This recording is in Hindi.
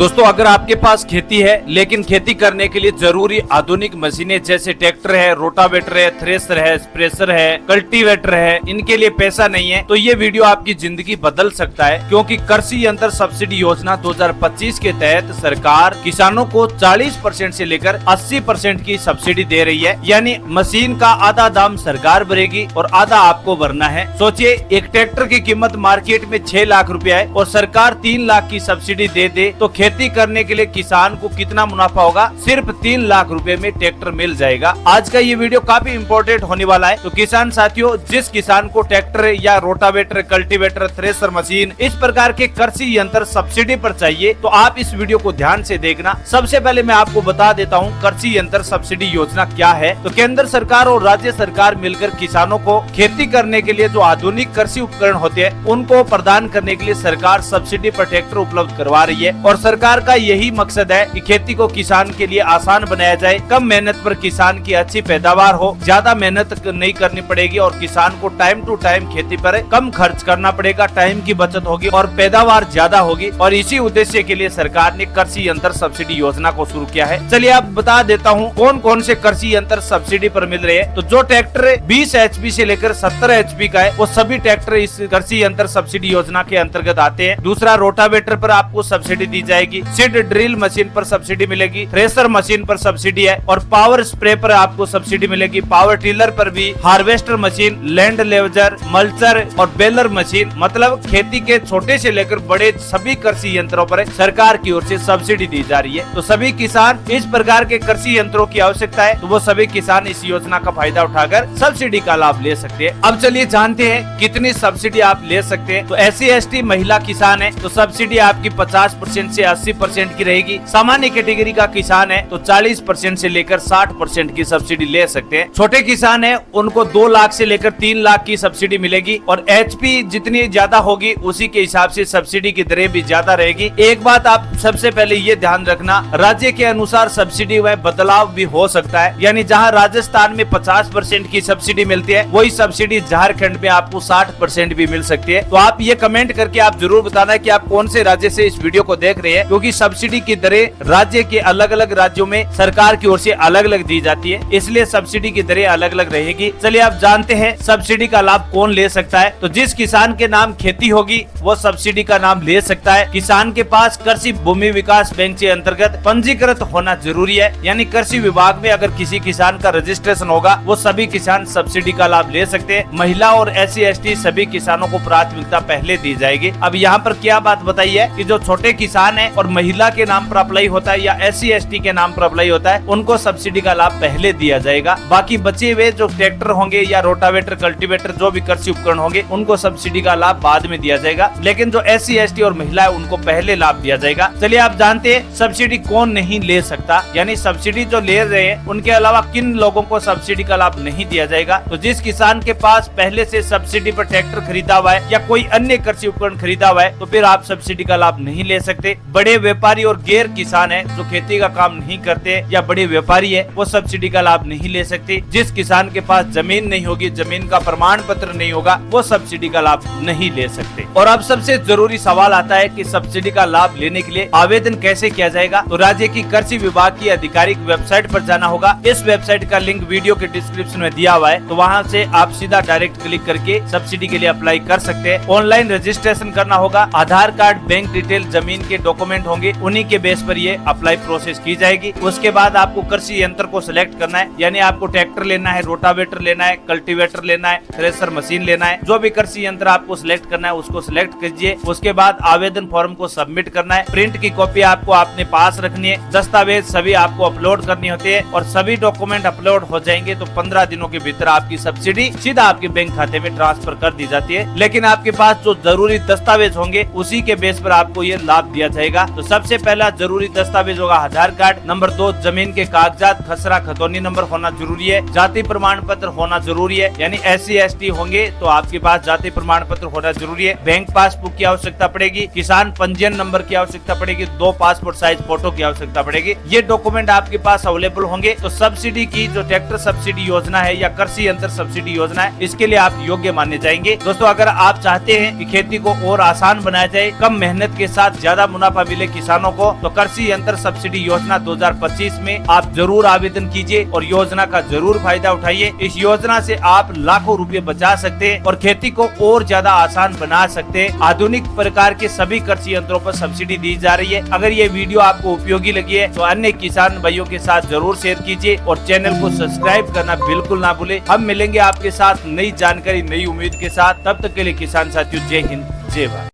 दोस्तों, अगर आपके पास खेती है लेकिन खेती करने के लिए जरूरी आधुनिक मशीनें जैसे ट्रैक्टर है, रोटावेटर है, थ्रेसर है, स्प्रेशर है, कल्टीवेटर है, इनके लिए पैसा नहीं है तो ये वीडियो आपकी जिंदगी बदल सकता है, क्योंकि कृषि यंत्र सब्सिडी योजना 2025 के तहत सरकार किसानों को 40% से लेकर 80% की सब्सिडी दे रही है। यानी मशीन का आधा दाम सरकार भरेगी और आधा आपको भरना है। सोचिए, एक ट्रैक्टर की कीमत मार्केट में 6 लाख रुपया है और सरकार 3 लाख की सब्सिडी दे तो खेती करने के लिए किसान को कितना मुनाफा होगा? सिर्फ 3 लाख रुपए में ट्रैक्टर मिल जाएगा। आज का ये वीडियो काफी इम्पोर्टेंट होने वाला है। तो किसान साथियों, जिस किसान को ट्रैक्टर या रोटावेटर, कल्टीवेटर, थ्रेसर मशीन, इस प्रकार के कृषि यंत्र सब्सिडी पर चाहिए तो आप इस वीडियो को ध्यान से देखना। सबसे पहले मैं आपको बता देता हूँ कृषि यंत्र सब्सिडी योजना क्या है। तो केंद्र सरकार और राज्य सरकार मिलकर किसानों को खेती करने के लिए जो आधुनिक कृषि उपकरण होते हैं उनको प्रदान करने के लिए सरकार सब्सिडी पर ट्रैक्टर उपलब्ध करवा रही है। और सरकार का यही मकसद है कि खेती को किसान के लिए आसान बनाया जाए, कम मेहनत पर किसान की अच्छी पैदावार हो, ज्यादा मेहनत नहीं करनी पड़ेगी और किसान को टाइम टू टाइम खेती पर कम खर्च करना पड़ेगा, टाइम की बचत होगी और पैदावार ज्यादा होगी। और इसी उद्देश्य के लिए सरकार ने कृषि यंत्र सब्सिडी योजना को शुरू किया है। चलिए आप बता देता हूँ कौन कौन से कृषि यंत्र सब्सिडी पर मिल रहे हैं। तो जो ट्रैक्टर 20 HP से लेकर 70 HP का है वो सभी ट्रैक्टर इस कृषि यंत्र सब्सिडी योजना के अंतर्गत आते हैं। दूसरा, रोटावेटर पर आपको सब्सिडी दी जाएगी, सीड ड्रिल मशीन पर सब्सिडी मिलेगी, थ्रेसर मशीन पर सब्सिडी है और पावर स्प्रे पर आपको सब्सिडी मिलेगी, पावर टिलर पर भी, हार्वेस्टर मशीन, लैंड लेवजर, मल्चर और बेलर मशीन, मतलब खेती के छोटे से लेकर बड़े सभी कृषि यंत्रों पर सरकार की ओर से सब्सिडी दी जा रही है। तो सभी किसान इस प्रकार के कृषि यंत्रों की आवश्यकता है तो वो सभी किसान इस योजना का फायदा उठाकर सब्सिडी का लाभ ले सकते हैं। अब चलिए जानते हैं कितनी सब्सिडी आप ले सकते हैं। तो SC/ST महिला किसान है तो सब्सिडी आपकी 50% से 80% की रहेगी। सामान्य कैटेगरी का किसान है तो 40% से लेकर 60% की सब्सिडी ले सकते हैं। छोटे किसान है उनको 2 लाख से लेकर 3 लाख की सब्सिडी मिलेगी और HP जितनी ज्यादा होगी उसी के हिसाब से सब्सिडी की दरें भी ज्यादा रहेगी। एक बात आप सबसे पहले ये ध्यान रखना, राज्य के अनुसार सब्सिडी में बदलाव भी हो सकता है। यानी जहाँ राजस्थान में 50% की सब्सिडी मिलती है वही सब्सिडी झारखंड में आपको 60% भी मिल सकती है। तो आप ये कमेंट करके आप जरूर बताना कि आप कौन से राज्य से इस वीडियो को देख रहे हैं, क्योंकि सब्सिडी की दरें राज्य के अलग अलग राज्यों में सरकार की ओर से अलग अलग दी जाती है, इसलिए सब्सिडी की दरें अलग अलग रहेगी। चलिए आप जानते हैं सब्सिडी का लाभ कौन ले सकता है। तो जिस किसान के नाम खेती होगी वो सब्सिडी का नाम ले सकता है। किसान के पास कृषि भूमि विकास बैंक के अंतर्गत पंजीकृत होना जरूरी है। यानी कृषि विभाग में अगर किसी किसान का रजिस्ट्रेशन होगा वो सभी किसान सब्सिडी का लाभ ले सकते हैं। महिला और SC/ST सभी किसानों को प्राथमिकता पहले दी जाएगी। अब यहाँ पर क्या बात बताई है कि जो छोटे किसान है और महिला के नाम पर अप्लाई होता है या SC/ST के नाम पर अप्लाई होता है उनको सब्सिडी का लाभ पहले दिया जाएगा। बाकी बचे हुए जो ट्रैक्टर होंगे या रोटावेटर, कल्टीवेटर, जो भी कृषि उपकरण होंगे उनको सब्सिडी का लाभ बाद में दिया जाएगा, लेकिन जो SC/ST और महिला है उनको पहले लाभ दिया जाएगा। चलिए आप जानते हैं सब्सिडी कौन नहीं ले सकता, यानी सब्सिडी जो ले रहे हैं उनके अलावा किन लोगों को सब्सिडी का लाभ नहीं दिया जाएगा। तो जिस किसान के पास पहले से सब्सिडी पर ट्रैक्टर खरीदा हुआ है या कोई अन्य कृषि उपकरण खरीदा हुआ है तो फिर आप सब्सिडी का लाभ नहीं ले सकते। बड़े व्यापारी और गैर किसान है जो खेती का काम नहीं करते या बड़े व्यापारी है वो सब्सिडी का लाभ नहीं ले सकते। जिस किसान के पास जमीन नहीं होगी, जमीन का प्रमाण पत्र नहीं होगा, वो सब्सिडी का लाभ नहीं ले सकते। और अब सबसे जरूरी सवाल आता है कि सब्सिडी का लाभ लेने के लिए आवेदन कैसे किया जाएगा। तो राज्य की कृषि विभाग की आधिकारिक वेबसाइट पर जाना होगा। इस वेबसाइट का लिंक वीडियो के डिस्क्रिप्शन में दिया हुआ है, तो वहाँ से आप सीधा डायरेक्ट क्लिक करके सब्सिडी के लिए अप्लाई कर सकते हैं। ऑनलाइन रजिस्ट्रेशन करना होगा, आधार कार्ड, बैंक डिटेल, जमीन के डॉक्यूमेंट होंगे, उन्हीं के बेस पर ये अप्लाई प्रोसेस की जाएगी। उसके बाद आपको कृषि यंत्र को सिलेक्ट करना है, यानी आपको ट्रैक्टर लेना है, रोटावेटर लेना है, कल्टीवेटर लेना है, थ्रेसर मशीन लेना है। जो भी कृषि यंत्र आपको सिलेक्ट करना है उसको सिलेक्ट कीजिए। उसके बाद आवेदन फॉर्म को सबमिट करना है। प्रिंट की कॉपी आपको अपने पास रखनी है। दस्तावेज सभी आपको अपलोड करनी होती है और सभी डॉक्यूमेंट अपलोड हो जाएंगे तो 15 दिनों के भीतर आपकी सब्सिडी सीधा आपके बैंक खाते में ट्रांसफर कर दी जाती है। लेकिन आपके पास जो जरूरी दस्तावेज होंगे उसी के बेस पर आपको ये लाभ दिया जाएगा। तो सबसे पहला जरूरी दस्तावेज होगा आधार कार्ड, नंबर 2 जमीन के कागजात, खसरा खतौनी नंबर होना जरूरी है, जाति प्रमाण पत्र होना जरूरी है, यानी SC/ST होंगे तो आपके पास जाति प्रमाण पत्र होना जरूरी है। बैंक पासबुक की आवश्यकता पड़ेगी, किसान पंजीयन नंबर की आवश्यकता पड़ेगी, 2 पासपोर्ट साइज फोटो की आवश्यकता पड़ेगी। ये डॉक्यूमेंट आपके पास अवेलेबल होंगे तो सब्सिडी की जो ट्रैक्टर सब्सिडी योजना है या कृषि यंत्र सब्सिडी योजना है इसके लिए आप योग्य माने जाएंगे। दोस्तों, अगर आप चाहते हैं कि खेती को और आसान बनाया जाए, कम मेहनत के साथ ज्यादा मुनाफा मिले किसानों को, तो कृषि यंत्र सब्सिडी योजना 2025 में आप जरूर आवेदन कीजिए और योजना का जरूर फायदा उठाइए। इस योजना से आप लाखों रुपए बचा सकते हैं और खेती को और ज्यादा आसान बना सकते हैं। आधुनिक प्रकार के सभी कृषि यंत्रों पर सब्सिडी दी जा रही है। अगर ये वीडियो आपको उपयोगी लगी है तो अन्य किसान भाइयों के साथ जरूर शेयर कीजिए और चैनल को सब्सक्राइब करना बिल्कुल ना भूले। हम मिलेंगे आपके साथ नई जानकारी, नई उम्मीद के साथ। तब तक के लिए किसान साथियों, जय हिंद, जय भारत।